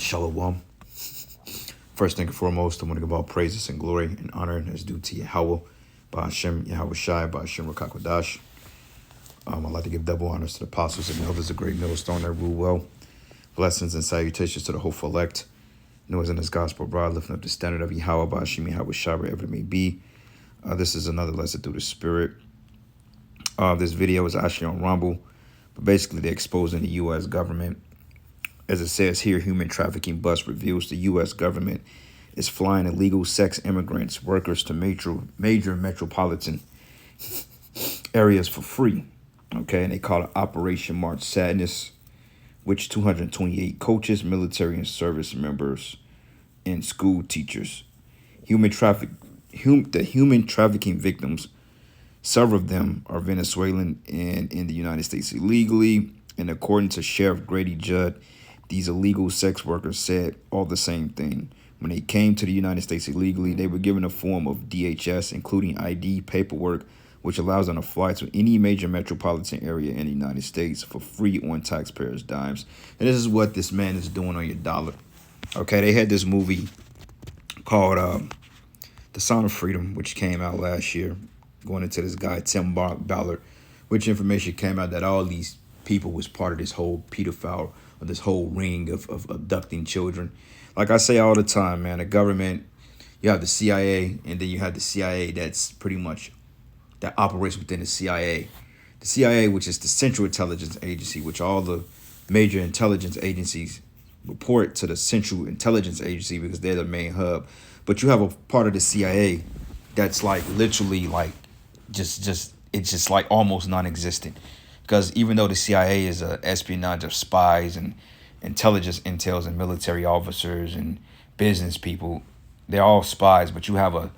Shalom. First thing and foremost, I want to give all praises and glory and honor as due to Yahweh, Ba'ashem, Yahweh Shai, Ba'ashem Rakakwadash. I'd like to give double honors to the apostles and elders of great millstone that rule well. Blessings and salutations to the hopeful elect. Noise in this gospel broad, lifting up the standard of Yahweh, Ba'ashem, Yahweh Shai, wherever it may be. This is another lesson through the Spirit. This video is actually on Rumble, but basically they're exposing the U.S. government. As it says here, human trafficking bus reveals the U.S. government is flying illegal sex immigrants, workers to major metropolitan areas for free. Okay, and they call it Operation March Sadness, which 228 coaches, military and service members, and school teachers. The human trafficking victims, several of them are Venezuelan and in the United States illegally. And according to Sheriff Grady Judd, these illegal sex workers said all the same thing. When they came to the United States illegally, they were given a form of DHS, including ID paperwork, which allows them to fly to any major metropolitan area in the United States for free on taxpayers' dimes. And this is what this man is doing on your dollar. Okay, they had this movie called The Sound of Freedom, which came out last year, going into this guy, Tim Ballard, which information came out that all these people was part of this whole pedophile, or this whole ring of abducting children. Like I say all the time, man, the government, you have the CIA, and then you have the CIA that's pretty much, that operates within the CIA. The CIA, which is the Central Intelligence Agency, which all the major intelligence agencies report to the Central Intelligence Agency because they're the main hub. But you have a part of the CIA that's like literally like it's just like almost non-existent. Because even though the CIA is a espionage of spies and intelligence intels and military officers and business people, they're all spies, but you have a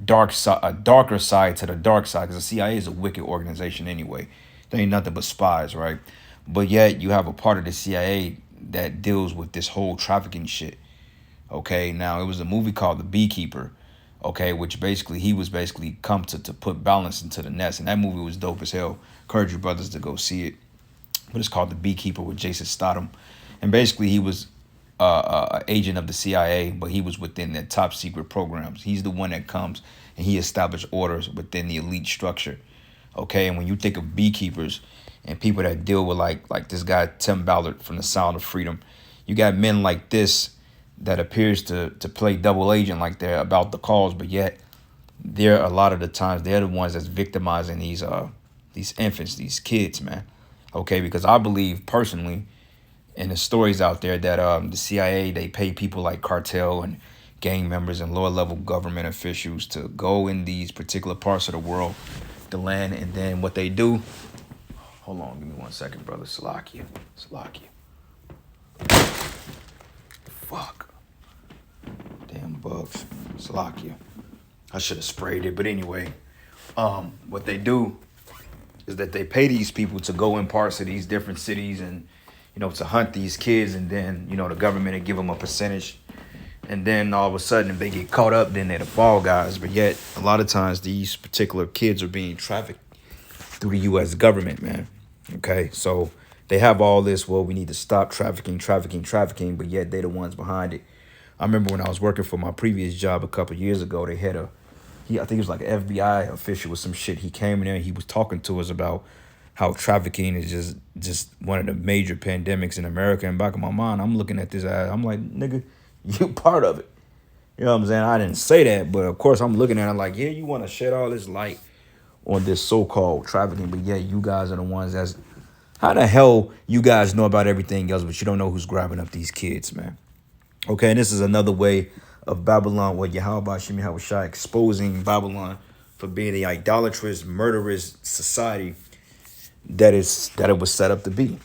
darker side to the dark side, because the CIA is a wicked organization anyway. They ain't nothing but spies, right? But yet you have a part of the CIA that deals with this whole trafficking shit. Okay, now it was a movie called The Beekeeper, okay, which basically he was basically come to put balance into the nest, and that movie was dope as hell. Encourage you brothers to go see it. But it's called The Beekeeper with Jason Statham, and basically he was an agent of the CIA, but he was within their top secret programs. He's the one that comes and he established orders within the elite structure. Okay, and when you think of beekeepers and people that deal with like this guy Tim Ballard from The Sound of Freedom, you got men like this that appears to play double agent, like they're about the cause, but yet they're a lot of the times they're the ones that's victimizing these infants, these kids, man. Okay, because I believe personally, and the stories out there that the CIA, they pay people like cartel and gang members and lower level government officials to go in these particular parts of the world, the land, and then what they do. Hold on, give me 1 second, brother. Salakia. Fuck. Damn bugs. Salakia. I should have sprayed it, but anyway, what they do is that they pay these people to go in parts of these different cities and, to hunt these kids, and then, the government will give them a percentage. And then all of a sudden, if they get caught up, then they're the fall guys. But yet, a lot of times, these particular kids are being trafficked through the U.S. government, man. Okay, so they have all this, well, we need to stop trafficking, but yet they're the ones behind it. I remember when I was working for my previous job a couple of years ago, they had I think it was like an FBI official with some shit. He came in there and he was talking to us about how trafficking is just one of the major pandemics in America. And back in my mind, I'm looking at this, I'm like, nigga, you part of it. You know what I'm saying? I didn't say that, but of course I'm looking at it like, yeah, you want to shed all this light on this so-called trafficking, but yeah, you guys are the ones that's, how the hell you guys know about everything else, but you don't know who's grabbing up these kids, man? Okay, and this is another way of Babylon, what Yahweh Ba'ashem Yahweh Shai exposing Babylon for being the idolatrous, murderous society that it was set up to be.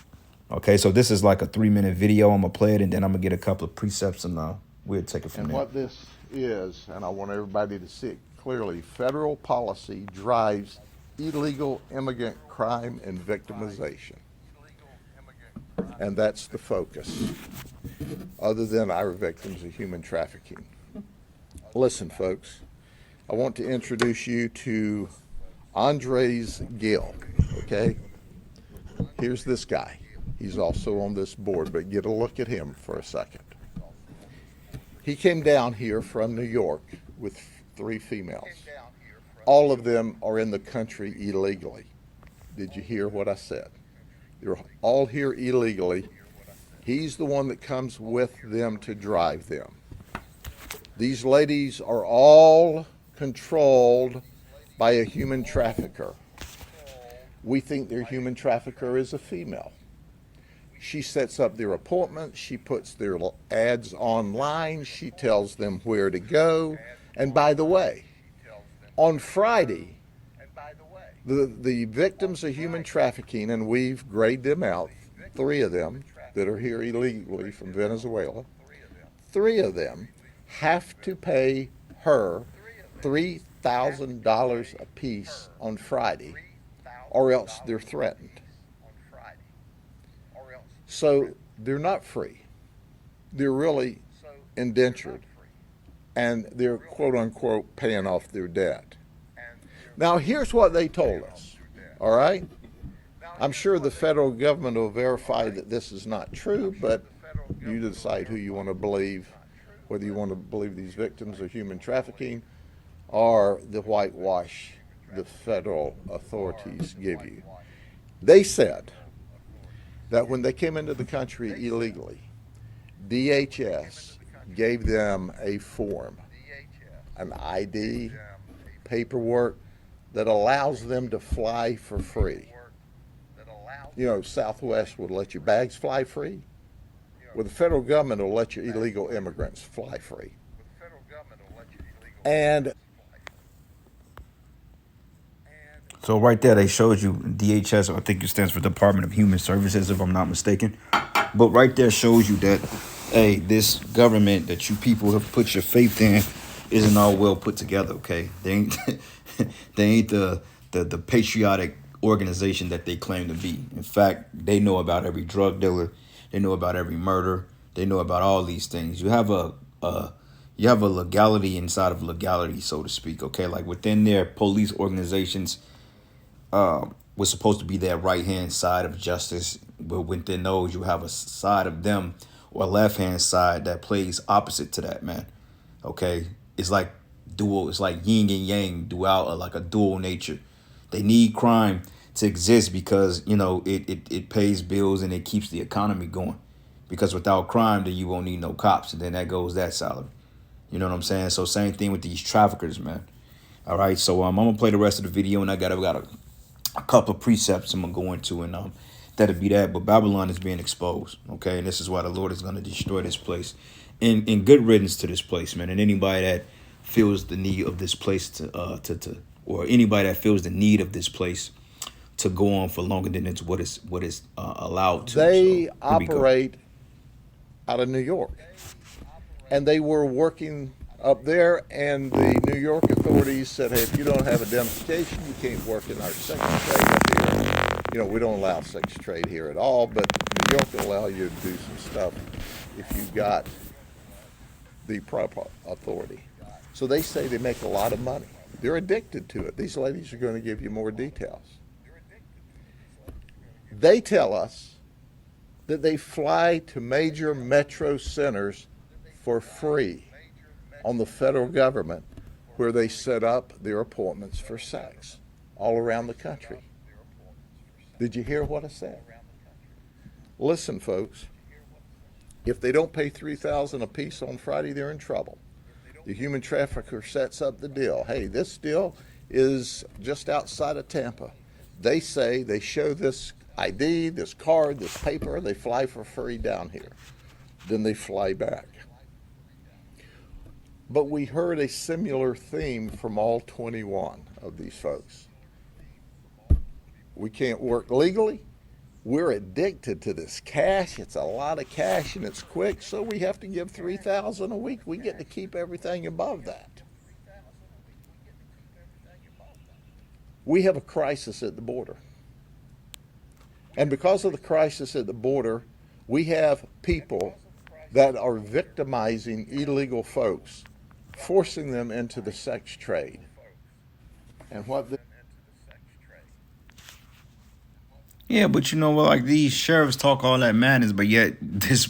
Okay, so this is like a 3-minute video. I'm gonna play it, and then I'm gonna get a couple of precepts, and we'll take it from there. And what this is, and I want everybody to see it clearly, federal policy drives illegal immigrant crime and victimization. And that's the focus, other than our victims of human trafficking. Listen, folks, I want to introduce you to Andres Gill, okay? Here's this guy. He's also on this board, but get a look at him for a second. He came down here from New York with 3 females. All of them are in the country illegally. Did you hear what I said? They're all here illegally. He's the one that comes with them to drive them. These ladies are all controlled by a human trafficker. We think their human trafficker is a female. She sets up their appointments. She puts their ads online. She tells them where to go. And by the way, on Friday, the victims of human trafficking, and we've grayed them out, 3 of them that are here illegally from Venezuela, 3 of them have to pay her $3,000 apiece on Friday, or else they're threatened. So they're not free. They're really indentured, and they're quote unquote paying off their debt. Now, here's what they told us, all right? I'm sure the federal government will verify that this is not true, but you decide who you want to believe, whether you want to believe these victims of human trafficking or the whitewash the federal authorities give you. They said that when they came into the country illegally, DHS gave them a form, an ID, paperwork that allows them to fly for free. You know, Southwest would let your bags fly free. Well, the federal government will let your illegal immigrants fly free. And So right there, they showed you DHS, I think it stands for Department of Human Services, if I'm not mistaken. But right there shows you that, hey, this government that you people have put your faith in isn't all well put together. Okay, they ain't they ain't the patriotic organization that they claim to be. In fact, they know about every drug dealer, they know about every murder, they know about all these things. You have a legality inside of legality, so to speak. Okay, like within their police organizations, was supposed to be that right hand side of justice, but within those you have a side of them or left hand side that plays opposite to that, man. Okay, it's like dual. It's like yin and yang, dual, like a dual nature. They need crime to exist because it pays bills and it keeps the economy going. Because without crime, then you won't need no cops, and then that goes that salary. You know what I'm saying? So same thing with these traffickers, man. All right, so I'm gonna play the rest of the video, and I got a couple of precepts I'm gonna go into, and that'll be that. But Babylon is being exposed, okay, and this is why the Lord is gonna destroy this place. And good riddance to this place, man. And anybody that feels the need of this place or anybody that feels the need of this place to go on for longer than it's what is allowed to. they So, operate out of New York. And they were working up there, and the New York authorities said, hey, if you don't have identification, you can't work in our sex trade up here. You know, we don't allow sex trade here at all, but New York will allow you to do some stuff if you've got the proper authority. So they say they make a lot of money. They're addicted to it. These ladies are going to give you more details. They tell us that they fly to major metro centers for free on the federal government, where they set up their appointments for sex all around the country. Did you hear what I said? Listen, folks, if they don't pay $3,000 apiece on Friday, they're in trouble. The human trafficker sets up the deal. Hey, this deal is just outside of Tampa. They say they show this ID, this card, this paper, they fly for free down here. Then they fly back. But we heard a similar theme from all 21 of these folks. We can't work legally. We're addicted to this cash. It's a lot of cash and it's quick, so we have to give $3,000 a week. We get to keep everything above that. We have a crisis at the border. And because of the crisis at the border, we have people that are victimizing illegal folks, forcing them into the sex trade. And what Yeah, but you know what? Like these sheriffs talk all that madness, but yet this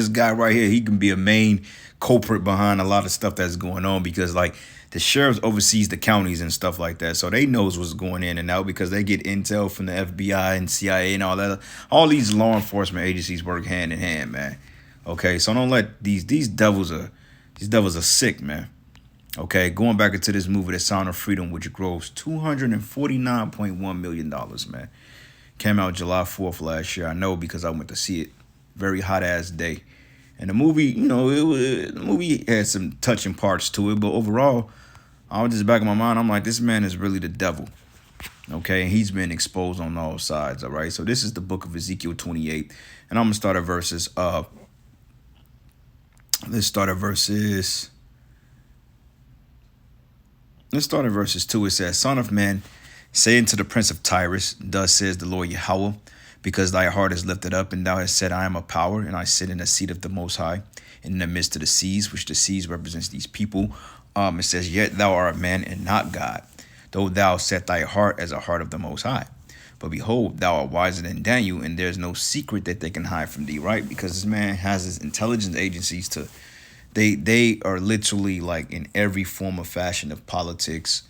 guy right here, he can be a main culprit behind a lot of stuff that's going on because like the sheriffs oversees the counties and stuff like that, so they knows what's going in and out because they get intel from the FBI and CIA and all that. All these law enforcement agencies work hand in hand, man. Okay, so don't let these devils are sick, man. Okay, going back into this movie, The Sound of Freedom, which grossed $249.1 million, man. Came out July 4th last year. I know because I went to see it. Very hot ass day. And the movie, the movie had some touching parts to it, but overall, I was just back in my mind. I'm like, this man is really the devil. Okay, and he's been exposed on all sides. All right, so this is the book of Ezekiel 28, and I'm gonna start at verses. Let's start at verses. Let's start at verses 2. It says, "Son of man, say unto the prince of Tyrus, thus says the Lord Yahweh, because thy heart is lifted up, and thou hast said, I am a power, and I sit in the seat of the Most High, in the midst of the seas," which the seas represents these people. It says, "Yet thou art a man and not God, though thou set thy heart as a heart of the Most High. But behold, thou art wiser than Daniel, and there's no secret that they can hide from thee," right? Because this man has his intelligence agencies to they are literally like in every form of fashion of politics,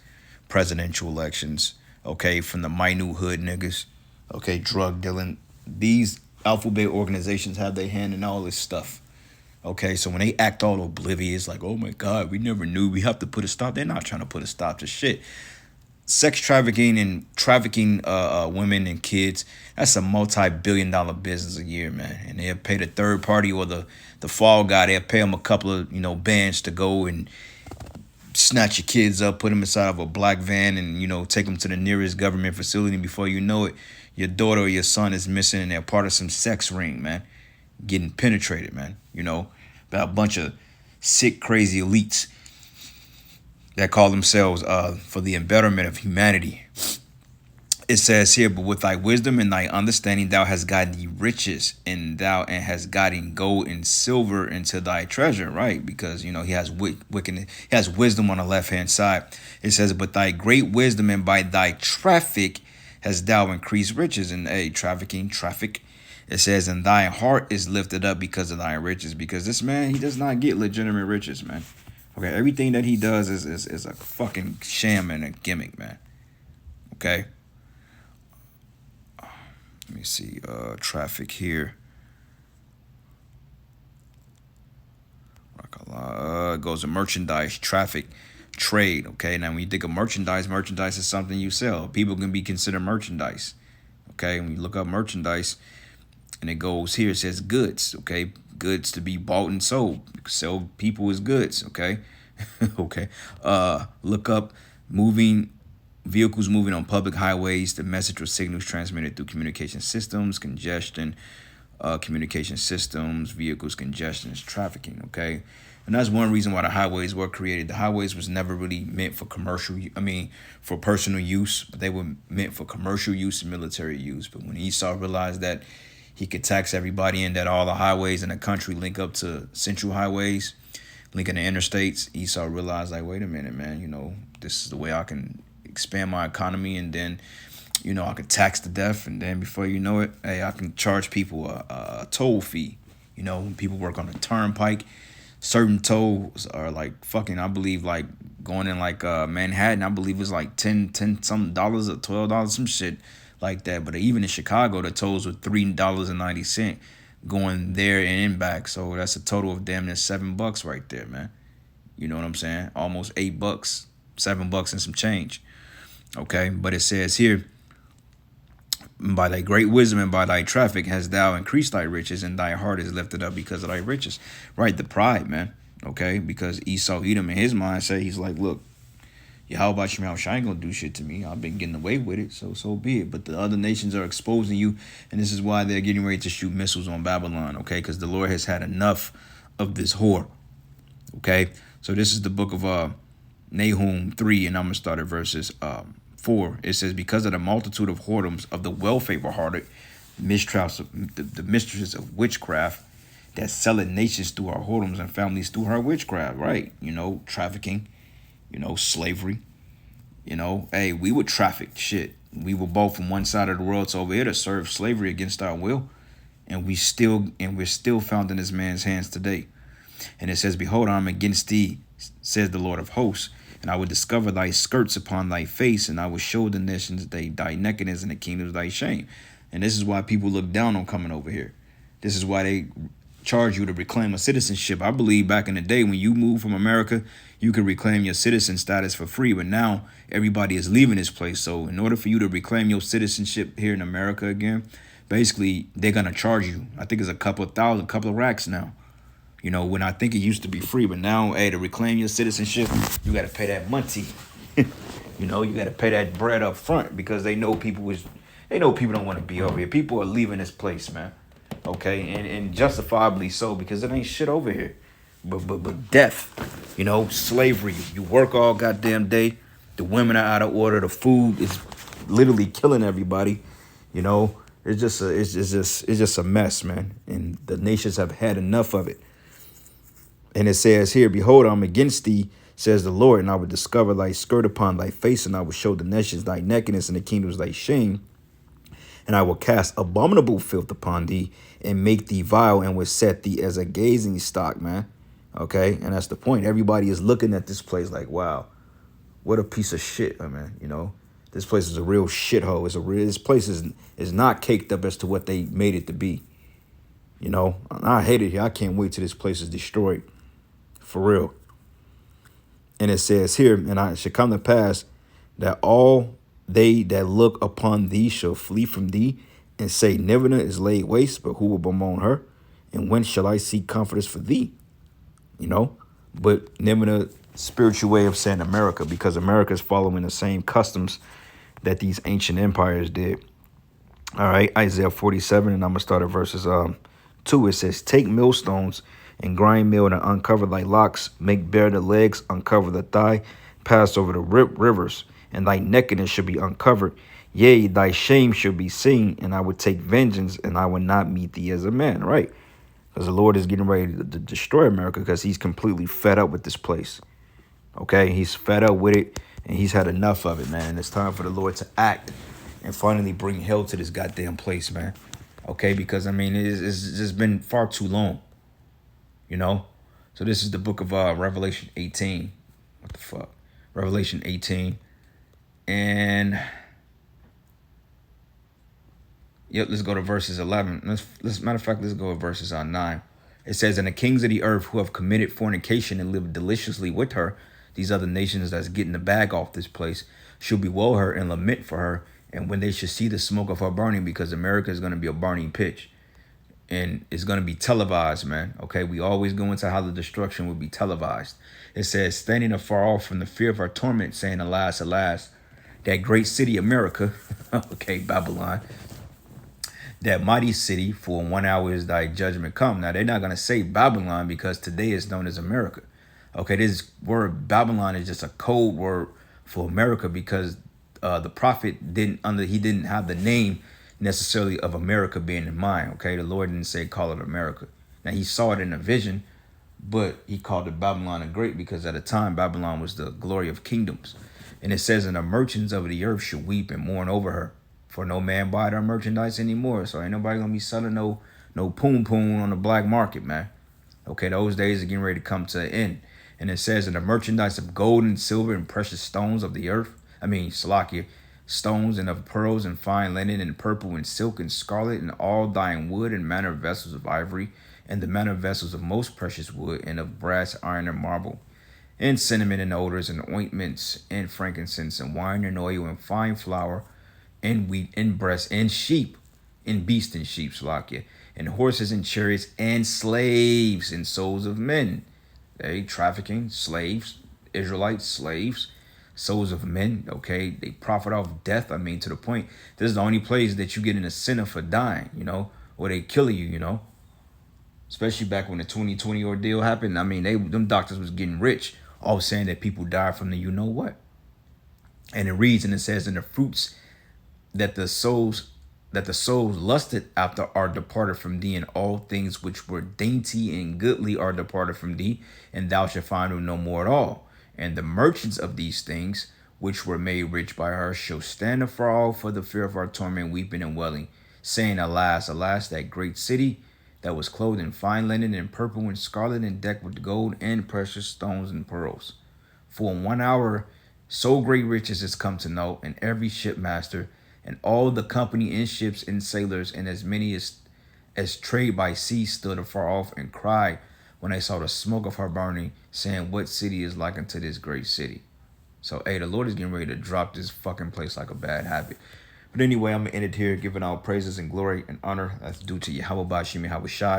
presidential elections, okay, from the minute hood niggas, okay, drug dealing. These alphabet organizations have their hand in all this stuff. Okay, so when they act all oblivious, like, oh my God, we never knew, we have to put a stop. They're not trying to put a stop to shit. Sex trafficking and trafficking women and kids, that's a multi-billion-dollar business a year, man. And they'll pay the third party or the fall guy, they'll pay them a couple of, bands to go and snatch your kids up, put them inside of a black van, and take them to the nearest government facility. Before you know it, your daughter or your son is missing, and they're part of some sex ring, man, getting penetrated, man. By a bunch of sick, crazy elites that call themselves for the betterment of humanity. It says here, "But with thy wisdom and thy understanding, thou hast gotten the riches, and hast gotten gold and silver into thy treasure," right? Because he has wickedness, he has wisdom on the left hand side. It says, "But thy great wisdom and by thy traffic hast thou increased riches," and traffic. It says, "And thy heart is lifted up because of thy riches," because this man, he does not get legitimate riches, man. Okay, everything that he does is a fucking sham and a gimmick, man. Okay. Let me see, traffic here. It goes to merchandise, traffic, trade. Okay, now when you think of merchandise is something you sell. People can be considered merchandise. Okay, when you look up merchandise, and it goes here, it says goods. Okay, goods to be bought and sold. Sell people as goods. Okay, okay. Look up vehicles moving on public highways, the message or signals transmitted through communication systems, congestion, communication systems, vehicles, congestion is trafficking, okay? And that's one reason why the highways were created. The highways was never really meant for for personal use, but they were meant for commercial use and military use. But when Esau realized that he could tax everybody and that all the highways in the country link up to central highways, linking the interstates, Esau realized, like, wait a minute, man, this is the way I can expand my economy, and then I could tax to death, and then before you know it, hey, I can charge people a toll fee. When people work on the turnpike, certain tolls are like fucking, I believe, like going in like Manhattan, I believe it's like 10 some dollars or $12, some shit like that. But even in Chicago, the tolls were $3.90 going there and back, so that's a total of damn near $7 right there, man. You know what I'm saying? Almost $8, $7 and some change. Okay, but it says here, "By thy great wisdom and by thy traffic hast thou increased thy riches, and thy heart is lifted up because of thy riches." Right, the pride, man. Okay, because Esau, Edom, in his mindset, he's like, look, how about you, I ain't gonna do shit to me. I've been getting away with it, so be it. But the other nations are exposing you, and this is why they're getting ready to shoot missiles on Babylon, okay? Because the Lord has had enough of this whore, okay? So this is the book of Nahum 3, and I'm going to start at verses 4. It says, "Because of the multitude of whoredoms of the well-favor-hearted, the mistresses of witchcraft, that selling nations through our whoredoms and families through her witchcraft," right? Trafficking, slavery. Hey, we would traffic shit. We were both from one side of the world to over here to serve slavery against our will, and we're still found in this man's hands today. And it says, "Behold, I am against thee," says the Lord of hosts, "and I will discover thy skirts upon thy face, and I will show the nations thy nakedness and the kingdoms thy shame." And this is why people look down on coming over here. This is why they charge you to reclaim a citizenship. I believe back in the day when you moved from America, you could reclaim your citizen status for free. But now everybody is leaving this place. So in order for you to reclaim your citizenship here in America again, basically they're gonna charge you. I think it's a couple of thousand, couple of racks now. You know, when I think it used to be free, but now, hey, to reclaim your citizenship, you got to pay that money. You know, you got to pay that bread up front because they know people don't want to be over here. People are leaving this place, man. Okay, and justifiably so because it ain't shit over here, but death. You know, slavery. You work all goddamn day. The women are out of order. The food is literally killing everybody. You know, it's just a mess, man. And the nations have had enough of it. And it says here, "Behold, I'm against thee, says the Lord, and I will discover thy skirt upon thy face, and I will show the nations thy nakedness and the kingdoms thy shame. And I will cast abominable filth upon thee, and make thee vile, and will set thee as a gazing stock," man. Okay, and that's the point. Everybody is looking at this place like, wow, what a piece of shit, man. You know, this place is a real shithole. This place is not caked up as to what they made it to be. You know, I hate it here. I can't wait till this place is destroyed. For real. And it says here, "And it shall come to pass that all they that look upon thee shall flee from thee, and say, Nineveh is laid waste, but who will bemoan her? And when shall I seek comforters for thee?" You know, but Nineveh, spiritual way of saying America, because America is following the same customs that these ancient empires did. All right, Isaiah 47, and I'm gonna start at verses 2. It says, "Take millstones and grind meal and uncover thy locks, make bare the legs, uncover the thigh, pass over the rivers, and thy nakedness shall be uncovered. Yea, thy shame shall be seen, and I will take vengeance, and I will not meet thee as a man." Right? Because the Lord is getting ready to destroy America because he's completely fed up with this place. Okay? He's fed up with it, and he's had enough of it, man. And it's time for the Lord to act and finally bring hell to this goddamn place, man. Okay? Because, I mean, it's just been far too long. You know, so this is the book of Revelation 18. What the fuck? Revelation 18. And yep, let's go to verses 11. Let's matter of fact, let's go to verses 9. It says, "And the kings of the earth who have committed fornication and lived deliciously with her," these other nations that's getting the bag off this place, "shall bewail her and lament for her. And when they shall see the smoke of her burning," because America is going to be a burning pitch. And it's going to be televised, man. Okay, we always go into how the destruction will be televised. It says, "Standing afar off from the fear of her torment, saying, Alas, alas, that great city America," okay, Babylon, "that mighty city, for in 1 hour is thy judgment come." Now, they're not going to say Babylon because today is known as America. Okay, this word Babylon is just a code word for America because the prophet didn't have the name necessarily of America being in mind. Okay, the Lord didn't say call it America. Now, he saw it in a vision, but he called it Babylon the Great because at the time Babylon was the glory of kingdoms. And it says, "And the merchants of the earth shall weep and mourn over her, for no man buy their merchandise anymore." So ain't nobody gonna be selling no poon on the black market, man. Okay, those days are getting ready to come to an end. And it says, "And the merchandise of gold and silver and precious stones of the earth," Salakia, "stones and of pearls and fine linen and purple and silk and scarlet and all dying wood and manner of vessels of ivory and the manner of vessels of most precious wood and of brass, iron, and marble, and cinnamon and odors and ointments and frankincense and wine and oil and fine flour and wheat and breast and sheep and beast and sheep, Salakia, and horses and chariots and slaves and souls of men." They trafficking slaves, Israelites, slaves, souls of men. Okay, they profit off death. To the point, this is the only place that you get in a sinner for dying, or they kill you, especially back when the 2020 ordeal happened. Them doctors was getting rich, all saying that people die from the what. And it reads, and it says, "And the fruits that the souls lusted after are departed from thee, and all things which were dainty and goodly are departed from thee, and thou shalt find them no more at all. And the merchants of these things which were made rich by her, shall stand afar off for the fear of our torment, weeping and wailing, saying, Alas, alas, that great city that was clothed in fine linen and purple and scarlet and decked with gold and precious stones and pearls. For in 1 hour so great riches is come to naught, and every shipmaster and all the company in ships and sailors and as many as trade by sea stood afar off and cried when they saw the smoke of her burning, saying, What city is like unto this great city? So, hey, the Lord is getting ready to drop this fucking place like a bad habit. But anyway, I'm going to end it here, giving all praises and glory and honor that's due to Yahweh Bashim Yahweh Shai.